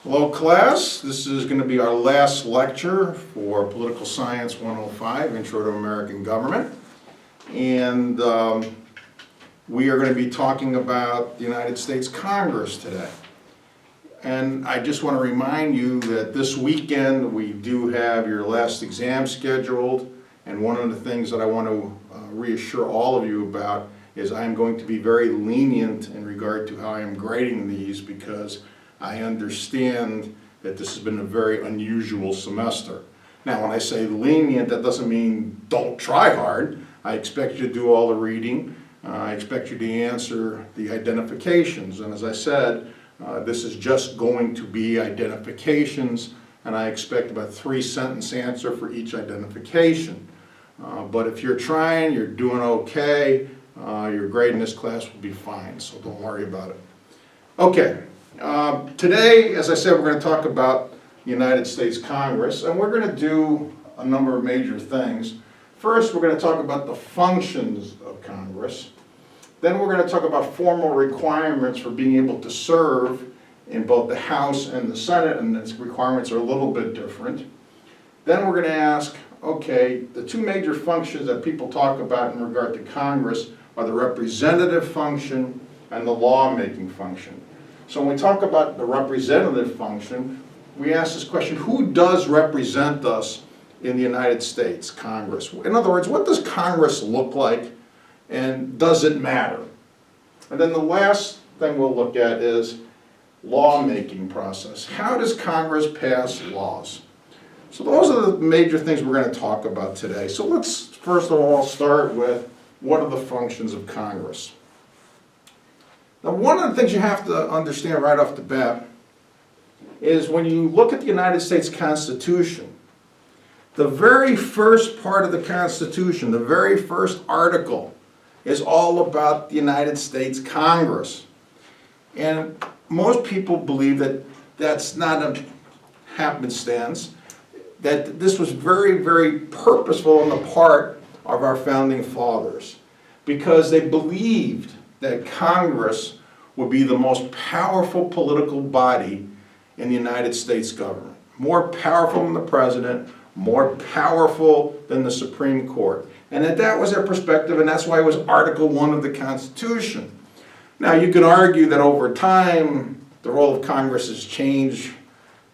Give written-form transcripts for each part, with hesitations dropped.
Hello class, this is going to be our last lecture for Political Science 105, Intro to American Government. And we are going to be talking about the United States Congress today. And I just want to remind you that this weekend we do have your last exam scheduled. And one of the things that I want to reassure all of you about is I'm going to be very lenient in regard to how I am grading these, because I understand that this has been a very unusual semester. Now, when I say lenient, that doesn't mean don't try hard. I expect you to do all the reading. I expect you to answer the identifications. And as I said, this is just going to be identifications, and I expect about 3-sentence answer for each identification. But if you're trying, you're doing okay, your grade in this class will be fine, so don't worry about it. Okay. Today, as I said, we're going to talk about the United States Congress, and we're going to do a number of major things. First, we're going to talk about the functions of Congress. Then we're going to talk about formal requirements for being able to serve in both the House and the Senate, and its requirements are a little bit different. Then we're going to ask, okay, the two major functions that people talk about in regard to Congress are the representative function and the lawmaking function. So when we talk about the representative function, we ask this question: who does represent us in the United States Congress? In other words, what does Congress look like, and does it matter? And then the last thing we'll look at is lawmaking process. How does Congress pass laws? So those are the major things we're going to talk about today. So let's first of all start with what are the functions of Congress. Now, one of the things you have to understand right off the bat is when you look at the United States Constitution, the very first part of the Constitution, the very first article, is all about the United States Congress. And most people believe that that's not a happenstance, that this was very, very purposeful on the part of our founding fathers, because they believed that Congress would be the most powerful political body in the United States government. More powerful than the president, more powerful than the Supreme Court. And that was their perspective, and that's why it was Article 1 of the Constitution. Now, you could argue that over time, the role of Congress has changed,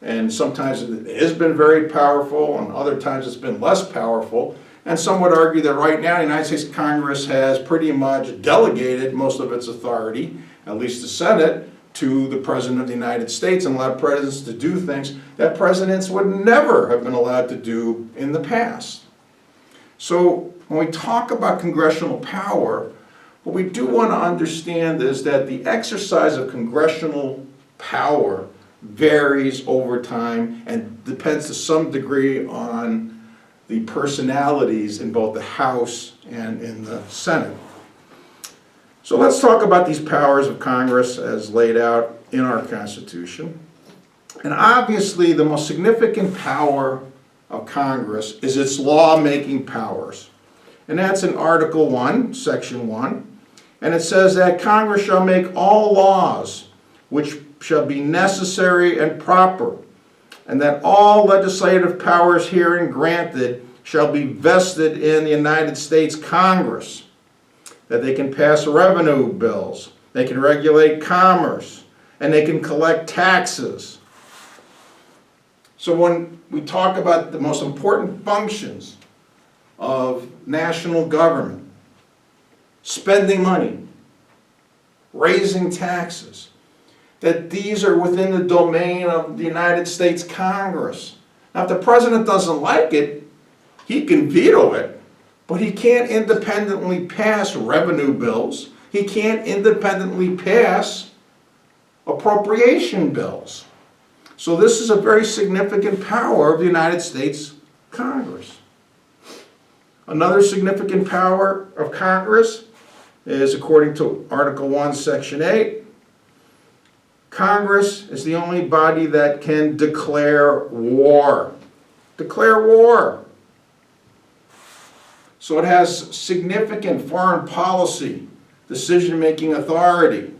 and sometimes it has been very powerful, and other times it's been less powerful. And some would argue that right now the United States Congress has pretty much delegated most of its authority, at least the Senate, to the President of the United States, and allowed presidents to do things that presidents would never have been allowed to do in the past. So when we talk about congressional power, what we do want to understand is that the exercise of congressional power varies over time and depends to some degree on the personalities in both the House and in the Senate. So let's talk about these powers of Congress as laid out in our Constitution. And obviously the most significant power of Congress is its lawmaking powers. And that's in Article 1, Section 1. And it says that Congress shall make all laws which shall be necessary and proper, and that all legislative powers herein granted shall be vested in the United States Congress, that they can pass revenue bills, they can regulate commerce, and they can collect taxes. So when we talk about the most important functions of national government, spending money, raising taxes, that these are within the domain of the United States Congress. Now, if the president doesn't like it, he can veto it, but he can't independently pass revenue bills. He can't independently pass appropriation bills. So this is a very significant power of the United States Congress. Another significant power of Congress is, according to Article 1, Section 8, Congress is the only body that can declare war. Declare war. So it has significant foreign policy, decision-making authority.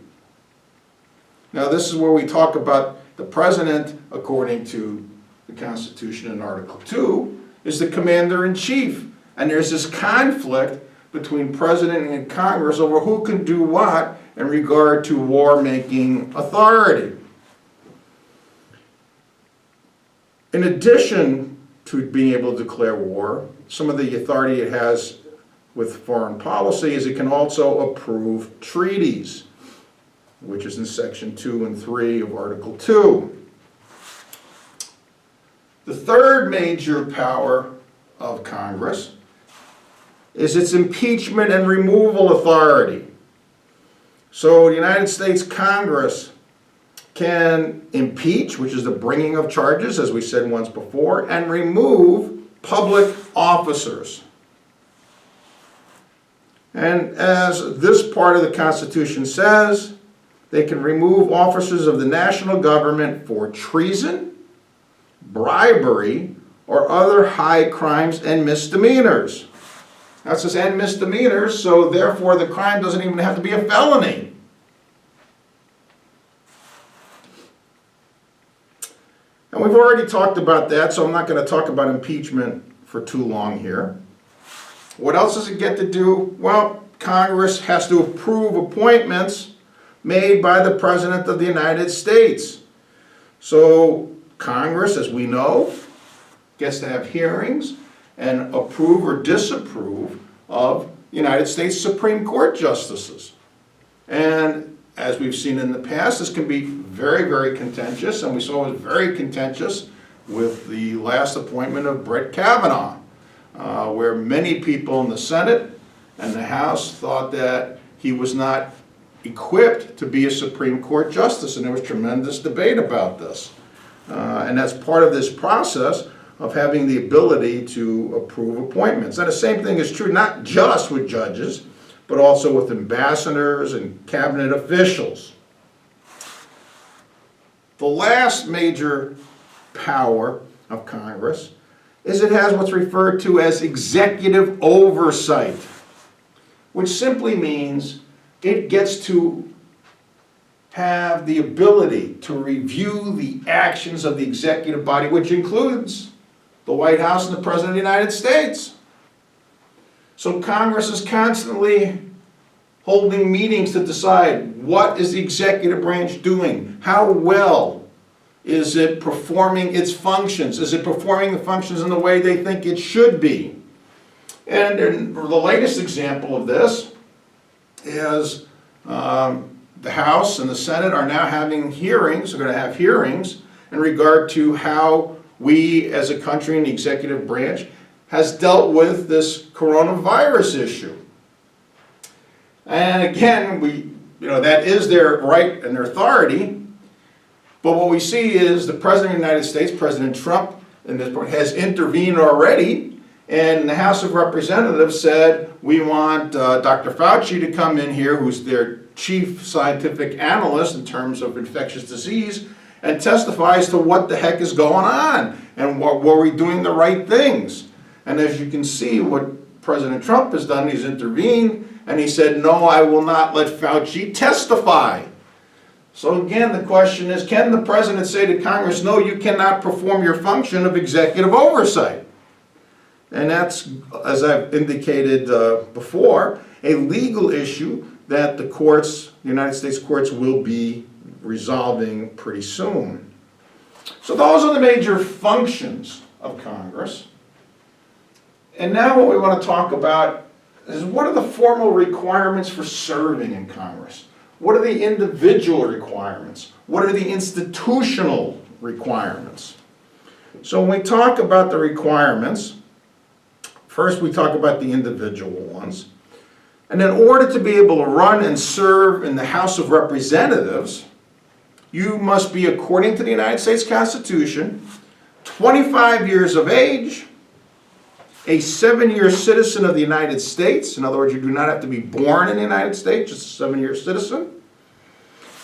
Now this is where we talk about The president, according to the Constitution in Article 2, is the commander-in-chief. And there's this conflict between president and Congress over who can do what in regard to war-making authority. In addition to being able to declare war, some of the authority it has with foreign policy is it can also approve treaties, which is in Section 2 and 3 of Article 2. The third major power of Congress is its impeachment and removal authority. So the United States Congress can impeach, which is the bringing of charges, as we said once before, and remove public officers. And as this part of the Constitution says, they can remove officers of the national government for treason, bribery, or other high crimes and misdemeanors. Now it says and misdemeanors, so therefore the crime doesn't even have to be a felony. And we've already talked about that, so I'm not going to talk about impeachment for too long here. What else does it get to do? Well, Congress has to approve appointments made by the President of the United States. So Congress, as we know, gets to have hearings and approve or disapprove of United States Supreme Court justices. And as we've seen in the past, this can be very, very contentious, and we saw it was very contentious with the last appointment of Brett Kavanaugh, where many people in the Senate and the House thought that he was not equipped to be a Supreme Court justice, and there was tremendous debate about this. And that's part of this process of having the ability to approve appointments. And the same thing is true not just with judges, but also with ambassadors and cabinet officials. The last major power of Congress is it has what's referred to as executive oversight, which simply means it gets to have the ability to review the actions of the executive body, which includes the White House and the President of the United States. So Congress is constantly holding meetings to decide what is the executive branch doing, how well is it performing its functions, is it performing the functions in the way they think it should be. And the latest example of this is the House and the Senate are now having hearings, they're going to have hearings in regard to how we as a country in the executive branch has dealt with this coronavirus issue. And again, that is their right and their authority, but what we see is the President of the United States, President Trump, in this point, has intervened already, and the House of Representatives said, we want Dr. Fauci to come in here, who's their chief scientific analyst in terms of infectious disease, and testify as to what the heck is going on, and were we doing the right things. And as you can see, what President Trump has done, he's intervened, and he said, no, I will not let Fauci testify. So again, the question is, can the President say to Congress, no, you cannot perform your function of executive oversight? And that's, as I've indicated before, a legal issue that the courts, the United States courts, will be resolving pretty soon. So those are the major functions of Congress. And now what we want to talk about is what are the formal requirements for serving in Congress? What are the individual requirements? What are the institutional requirements? So when we talk about the requirements, first we talk about the individual ones. And in order to be able to run and serve in the House of Representatives, you must be, according to the United States Constitution, 25 years of age, a 7-year citizen of the United States. In other words, you do not have to be born in the United States, just a 7-year citizen.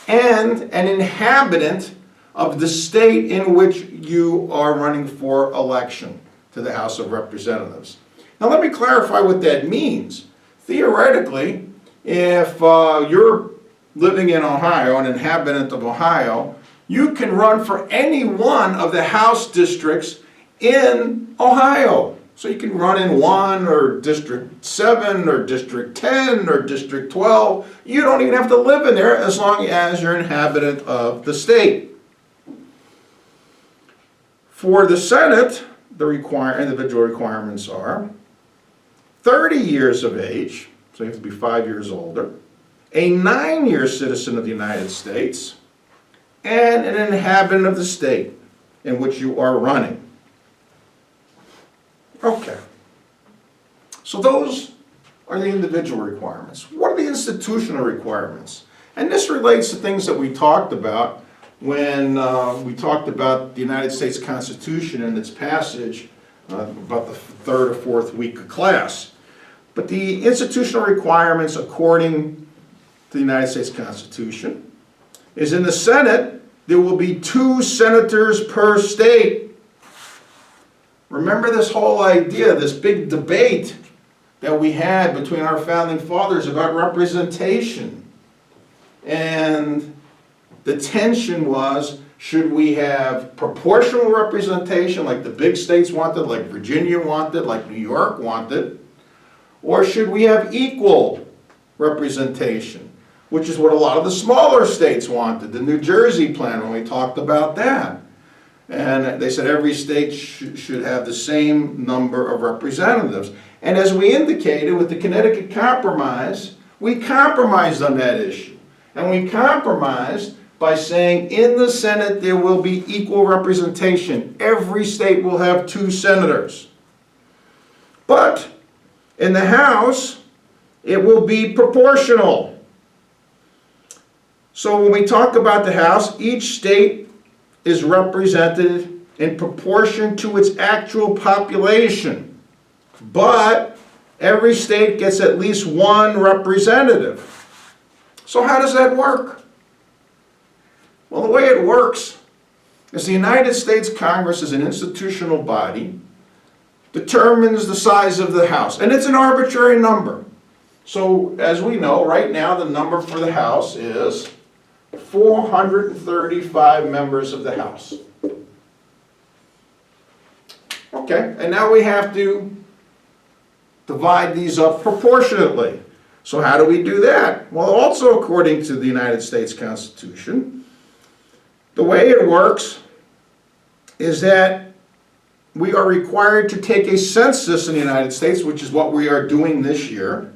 And an inhabitant of the state in which you are running for election to the House of Representatives. Now let me clarify what that means. Theoretically, if you're living in Ohio, an inhabitant of Ohio, you can run for any one of the House districts in Ohio. So you can run in 1 or District 7 or District 10 or District 12. You don't even have to live in there as long as you're an inhabitant of the state. For the Senate, the individual requirements are 30 years of age, so you have to be 5 years older, a 9-year citizen of the United States, and an inhabitant of the state in which you are running. Okay. So those are the individual requirements. What are the institutional requirements? And this relates to things that we talked about when we talked about the United States Constitution and its passage about the 3rd or 4th week of class. But the institutional requirements according to the United States Constitution is in the Senate, there will be 2 senators per state. Remember this whole idea, this big debate that we had between our founding fathers about representation. And the tension was, should we have proportional representation like the big states wanted, like Virginia wanted, like New York wanted, or should we have equal representation, which is what a lot of the smaller states wanted, the New Jersey plan when we talked about that. And they said every state should have the same number of representatives. And as we indicated with the Connecticut Compromise, we compromised on that issue. And we compromised by saying in the Senate there will be equal representation. Every state will have 2 senators. But in the House, it will be proportional. So when we talk about the House, each state is represented in proportion to its actual population. But every state gets at least 1 representative. So how does that work? Well, the way it works is the United States Congress is an institutional body, determines the size of the House, and it's an arbitrary number. So as we know, right now the number for the House is 435 members of the House. Okay, and now we have to divide these up proportionately. So how do we do that? Well, also according to the United States Constitution, the way it works is that we are required to take a census in the United States, which is what we are doing this year.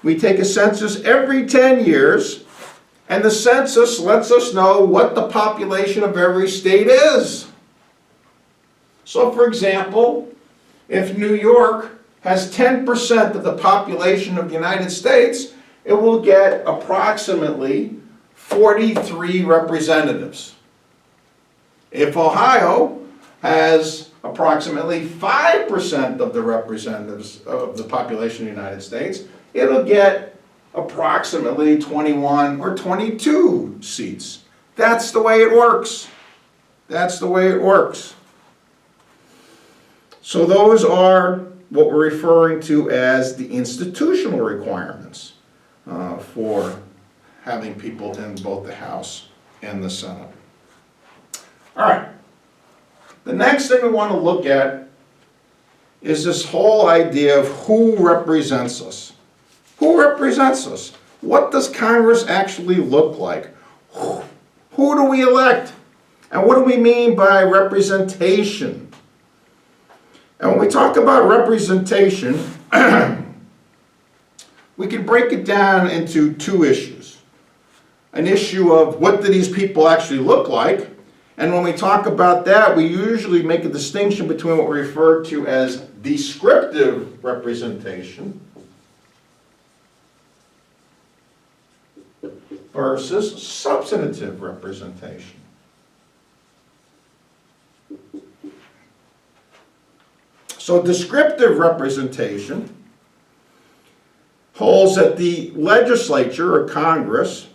We take a census every 10 years, and the census lets us know what the population of every state is. So, for example, if New York has 10% of the population of the United States, it will get approximately 43 representatives. If Ohio has approximately 5% of the representatives of the population of the United States, it'll get approximately 21 or 22 seats. That's the way it works. That's the way it works. So those are what we're referring to as the institutional requirements for having people in both the House and the Senate. All right. The next thing we want to look at is this whole idea of who represents us. Who represents us? What does Congress actually look like? Who do we elect? And what do we mean by representation? And when we talk about representation, we can break it down into 2 issues. An issue of what do these people actually look like? And when we talk about that, we usually make a distinction between what we refer to as descriptive representation versus substantive representation. So descriptive representation holds that the legislature or Congress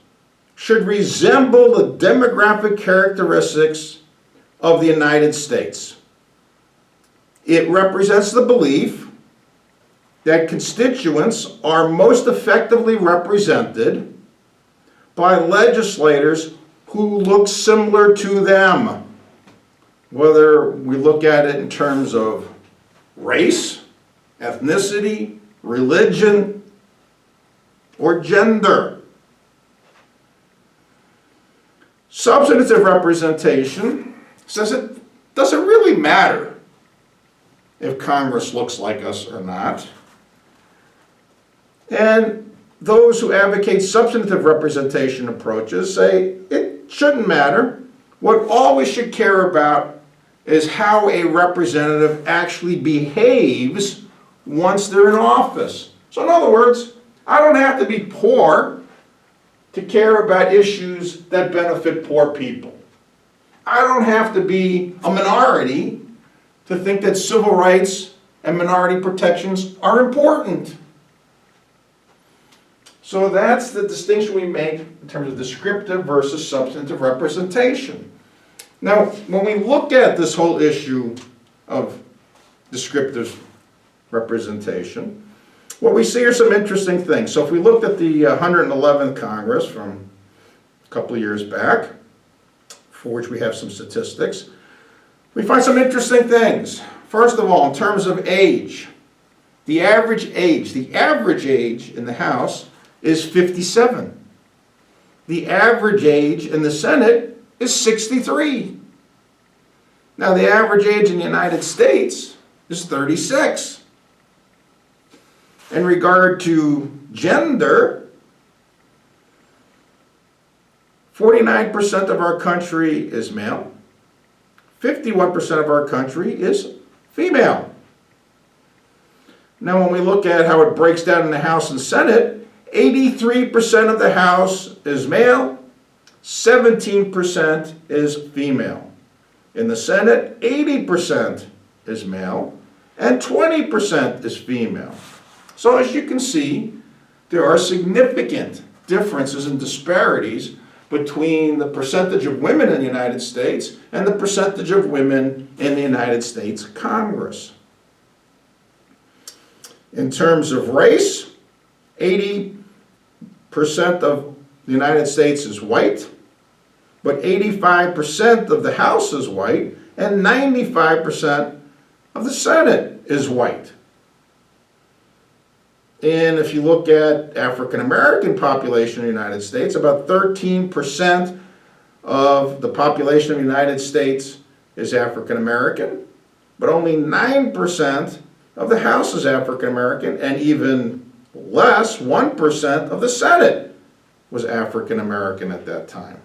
should resemble the demographic characteristics of the United States. It represents the belief that constituents are most effectively represented by legislators who look similar to them, whether we look at it in terms of race, ethnicity, religion, or gender. Substantive representation says it doesn't really matter if Congress looks like us or not. And those who advocate substantive representation approaches say it shouldn't matter. What all we should care about is how a representative actually behaves once they're in office. So in other words, I don't have to be poor to care about issues that benefit poor people. I don't have to be a minority to think that civil rights and minority protections are important. So that's the distinction we make in terms of descriptive versus substantive representation. Now, when we look at this whole issue of descriptive representation, what we see are some interesting things. So if we looked at the 111th Congress from a couple of years back, for which we have some statistics, we find some interesting things. First of all, in terms of age, the average age in the House is 57. The average age in the Senate is 63. Now, the average age in the United States is 36. In regard to gender, 49% of our country is male, 51% of our country is female. Now, when we look at how it breaks down in the House and Senate, 83% of the House is male, 17% is female. In the Senate, 80% is male, and 20% is female. So as you can see, there are significant differences and disparities between the percentage of women in the United States and the percentage of women in the United States Congress. In terms of race, 80% of the United States is white, but 85% of the House is white, and 95% of the Senate is white. And if you look at African American population in the United States, about 13% of the population of the United States is African American, but only 9% of the House is African American, and even less, 1% of the Senate was African American at that time.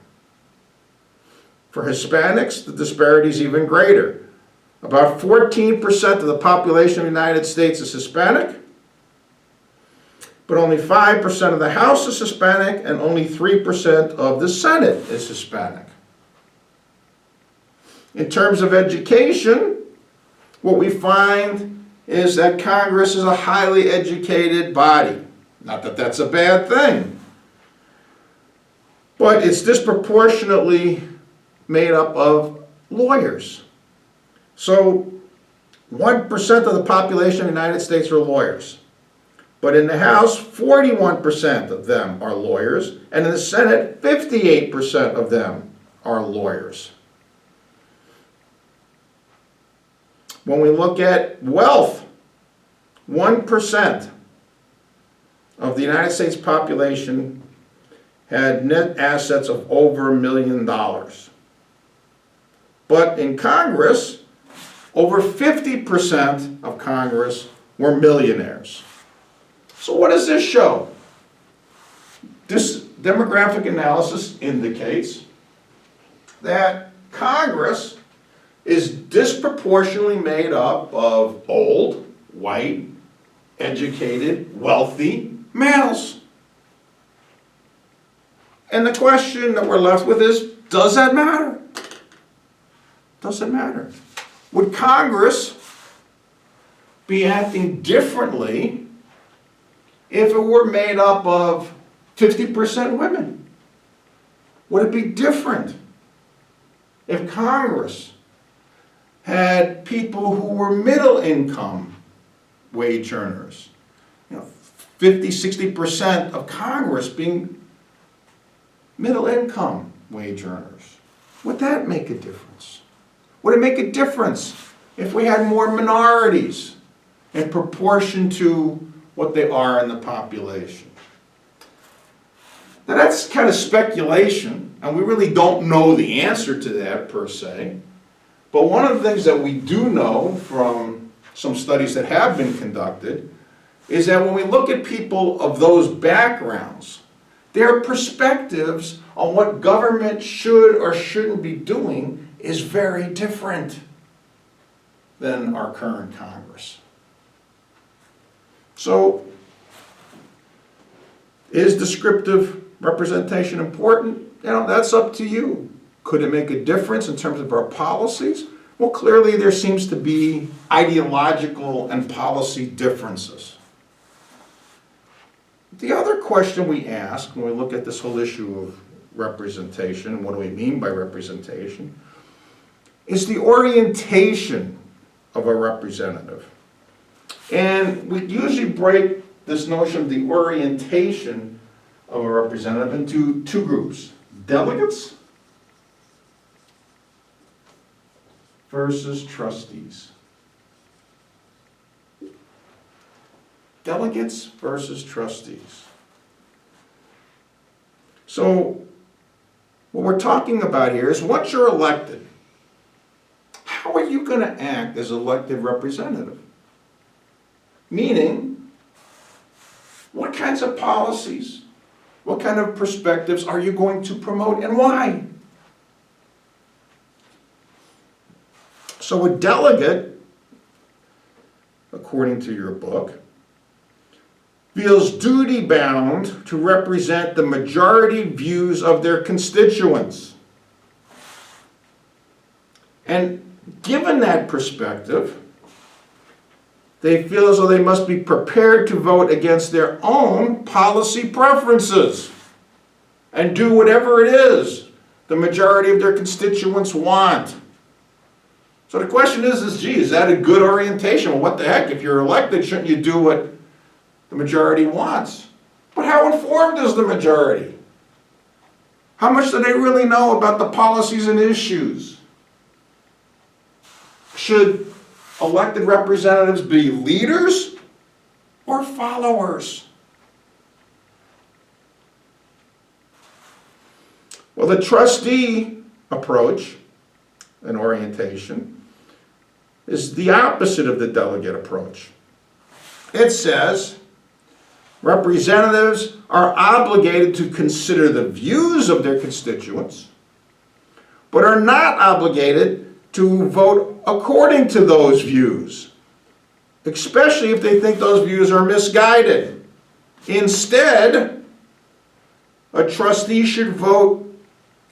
For Hispanics, the disparity is even greater. About 14% of the population of the United States is Hispanic, but only 5% of the House is Hispanic, and only 3% of the Senate is Hispanic. In terms of education, what we find is that Congress is a highly educated body. Not that that's a bad thing, but it's disproportionately made up of lawyers. So 1% of the population of the United States are lawyers. But in the House, 41% of them are lawyers, and in the Senate, 58% of them are lawyers. When we look at wealth, 1% of the United States population had net assets of over $1 million. But in Congress, over 50% of Congress were millionaires. So what does this show? This demographic analysis indicates that Congress is disproportionately made up of old, white, educated, wealthy males. And the question that we're left with is, does that matter? Does it matter? Would Congress be acting differently if it were made up of 50% women? Would it be different if Congress had people who were middle income wage earners? 50, 60% of Congress being middle income. wage earners? Would that make a difference? Would it make a difference if we had more minorities in proportion to what they are in the population? Now that's kind of speculation, and we really don't know the answer to that per se. But one of the things that we do know from some studies that have been conducted is that when we look at people of those backgrounds, their perspectives on what government should or shouldn't be doing is very different than our current Congress. So, is descriptive representation important? You know, that's up to you. Could it make a difference in terms of our policies? Well, clearly there seems to be ideological and policy differences. The other question we ask when we look at this whole issue of representation, what do we mean by representation, is the orientation of a representative. And we usually break this notion of the orientation of a representative into two groups: delegates versus trustees. Delegates versus trustees. So, what we're talking about here is once you're elected, how are you going to act as elected representative? Meaning, what kinds of policies, what kind of perspectives are you going to promote and why? So a delegate, according to your book, feels duty-bound to represent the majority views of their constituents. And given that perspective, they feel as though they must be prepared to vote against their own policy preferences and do whatever it is the majority of their constituents want. So the question is, gee, is that a good orientation? Well, what the heck? If you're elected, shouldn't you do what the majority wants? But how informed is the majority? How much do they really know about the policies and issues? Should elected representatives be leaders or followers? Well, the trustee approach and orientation is the opposite of the delegate approach. It says representatives are obligated to consider the views of their constituents, but are not obligated to vote according to those views, especially if they think those views are misguided. Instead, a trustee should vote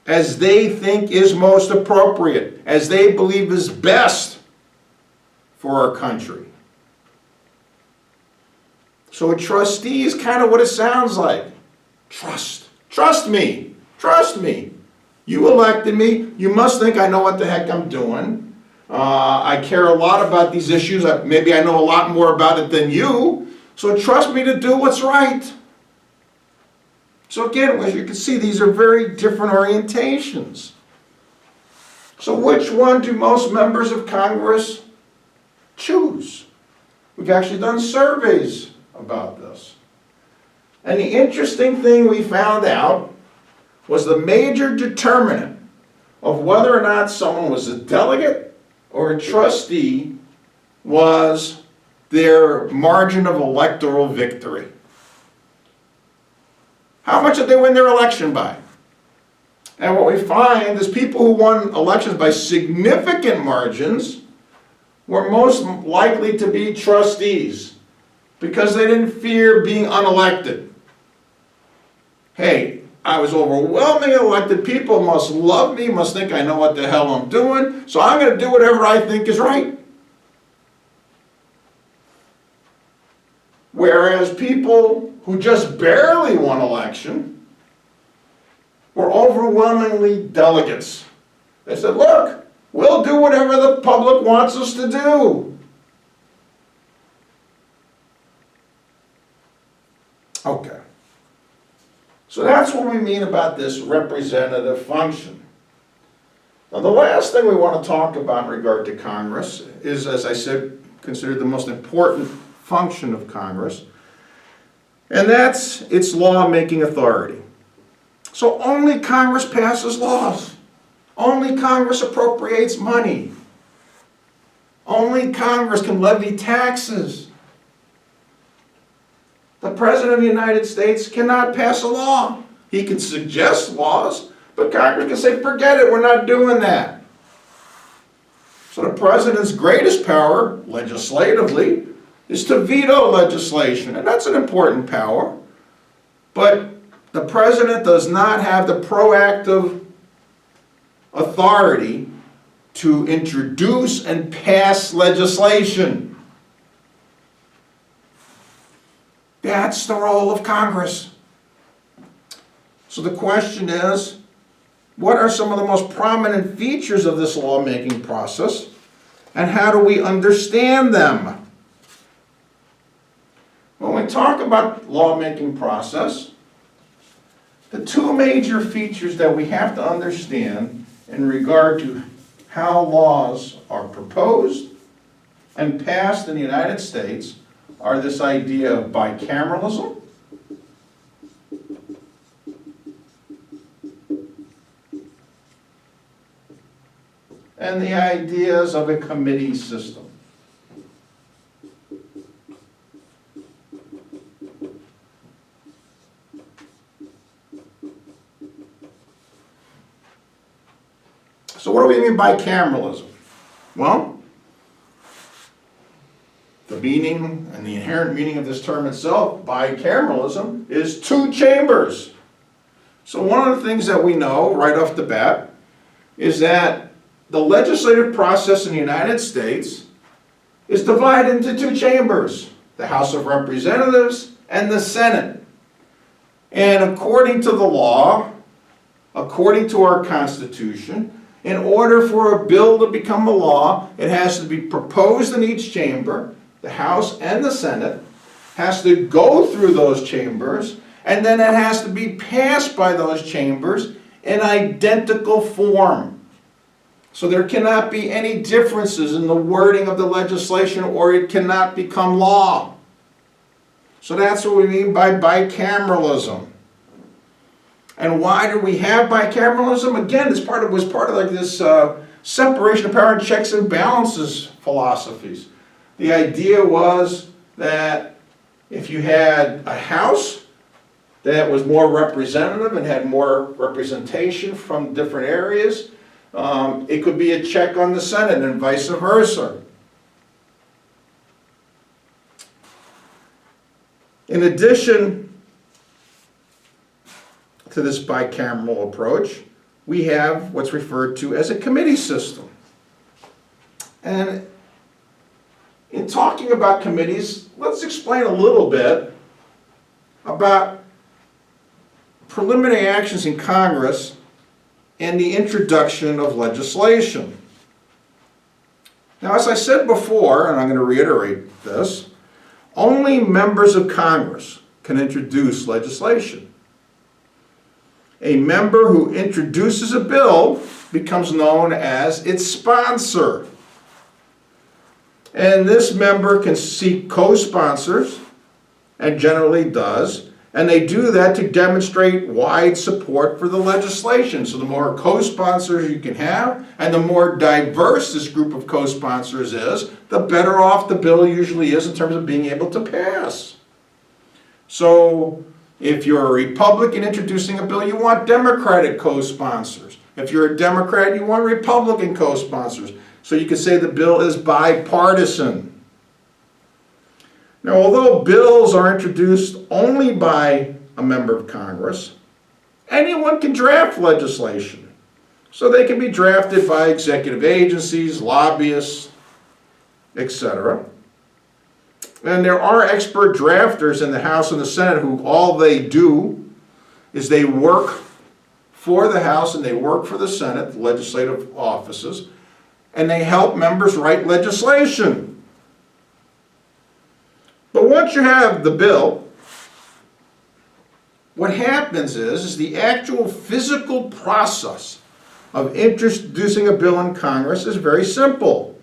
as they think is most appropriate, as they believe is best for our country. So a trustee is kind of what it sounds like. Trust. Trust me. Trust me. You elected me. You must think I know what the heck I'm doing. I care a lot about these issues. Maybe I know a lot more about it than you. So trust me to do what's right. So again, as you can see, these are very different orientations. So which one do most members of Congress choose? We've actually done surveys about this. And the interesting thing we found out was the major determinant of whether or not someone was a delegate or a trustee was their margin of electoral victory. How much did they win their election by? And what we find is people who won elections by significant margins were most likely to be trustees because they didn't fear being unelected. Hey, I was overwhelmingly elected. People must love me, must think I know what the hell I'm doing, so I'm going to do whatever I think is right. Whereas people who just barely won election were overwhelmingly delegates. They said, look, we'll do whatever the public wants us to do. Okay. So that's what we mean about this representative function. Now, the last thing we want to talk about in regard to Congress is, as I said, considered the most important function of Congress, and that's its law-making authority. So only Congress passes laws. Only Congress appropriates money. Only Congress can levy taxes. The President of the United States cannot pass a law. He can suggest laws, but Congress can say, forget it, we're not doing that. So the President's greatest power, legislatively, is to veto legislation, and that's an important power. But the President does not have the proactive authority to introduce and pass legislation. That's the role of Congress. So the question is, what are some of the most prominent features of this lawmaking process, and how do we understand them? When we talk about lawmaking process, the two major features that we have to understand in regard to how laws are proposed and passed in the United States are this idea of bicameralism and the ideas of a committee system. So what do we mean by bicameralism? Well, the meaning and the inherent meaning of this term itself, bicameralism, is two chambers. So one of the things that we know right off the bat is that the legislative process in the United States is divided into two chambers, the House of Representatives and the Senate. And according to the law, according to our Constitution, in order for a bill to become a law, it has to be proposed in each chamber, the House and the Senate, has to go through those chambers, and then it has to be passed by those chambers in identical form. So there cannot be any differences in the wording of the legislation, or it cannot become law. So that's what we mean by bicameralism. And why do we have bicameralism? Again, was part of like this separation of power and checks and balances philosophies. The idea was that if you had a house that was more representative and had more representation from different areas, it could be a check on the Senate and vice versa. In addition to this bicameral approach, we have what's referred to as a committee system. And in talking about committees, let's explain a little bit about preliminary actions in Congress and the introduction of legislation. Now, as I said before, and I'm going to reiterate this, only members of Congress can introduce legislation. A member who introduces a bill becomes known as its sponsor. And this member can seek co-sponsors, and generally does, and they do that to demonstrate wide support for the legislation. So the more co-sponsors you can have, and the more diverse this group of co-sponsors is, the better off the bill usually is in terms of being able to pass. So if you're a Republican introducing a bill, you want Democratic co-sponsors. If you're a Democrat, you want Republican co-sponsors. So you could say the bill is bipartisan. Now, although bills are introduced only by a member of Congress, anyone can draft legislation. So they can be drafted by executive agencies, lobbyists, etc. And there are expert drafters in the House and the Senate who all they do is they work for the House and they work for the Senate, the legislative offices, and they help members write legislation. But once you have the bill, what happens is the actual physical process of introducing a bill in Congress is very simple.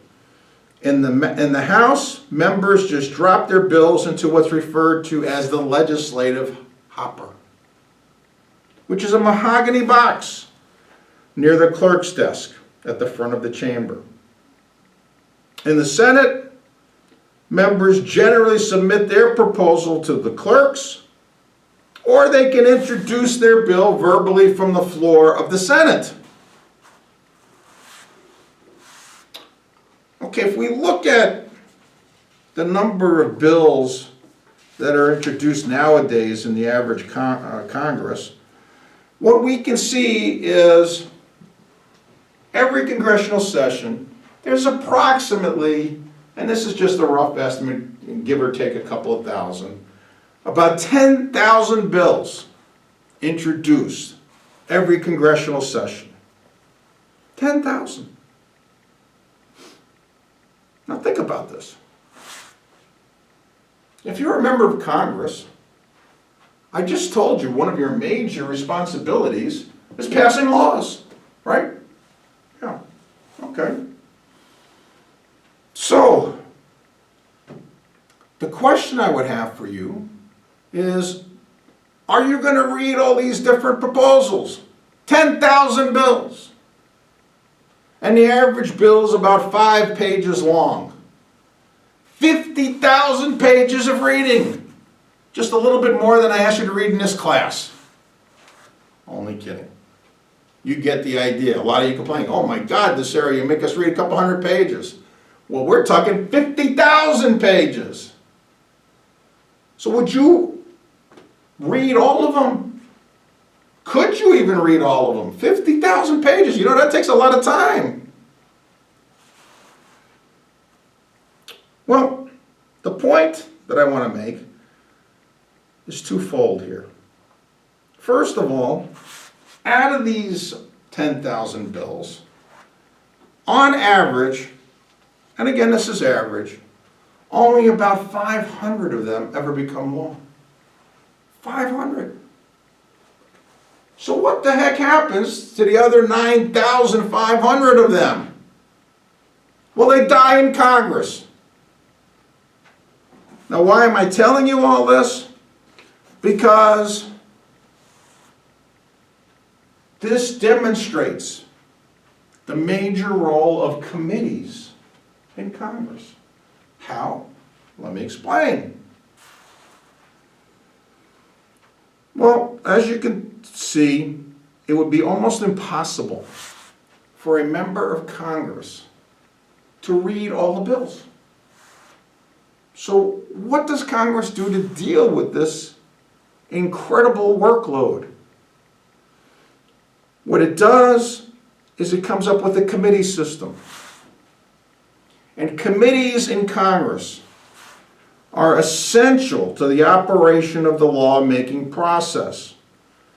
In the House, members just drop their bills into what's referred to as the legislative hopper, which is a mahogany box near the clerk's desk at the front of the chamber. In the Senate, members generally submit their proposal to the clerks, or they can introduce their bill verbally from the floor of the Senate. Okay, if we look at the number of bills that are introduced nowadays in the average Congress, what we can see is every congressional session, there's approximately, and this is just a rough estimate, give or take a couple of thousand, about 10,000 bills introduced every congressional session. 10,000. Now think about this. If you're a member of Congress, I just told you one of your major responsibilities is passing laws, right? Yeah, okay. So, the question I would have for you is, are you going to read all these different proposals? 10,000 bills. And the average bill is about 5 pages long. 50,000 pages of reading. Just a little bit more than I asked you to read in this class. Only kidding. You get the idea. A lot of you complain, oh my God, this area, you make us read a couple hundred pages. Well, we're talking 50,000 pages. So would you read all of them? Could you even read all of them? 50,000 pages, you know, that takes a lot of time. Well, the point that I want to make is twofold here. First of all, out of these 10,000 bills, on average, and again this is average, only about 500 of them ever become law. 500. So what the heck happens to the other 9,500 of them? Well, they die in Congress. Now, why am I telling you all this? Because this demonstrates the major role of committees in Congress. How? Let me explain. Well, as you can see, it would be almost impossible for a member of Congress to read all the bills. So what does Congress do to deal with this incredible workload? What it does is it comes up with a committee system. And committees in Congress are essential to the operation of the lawmaking process.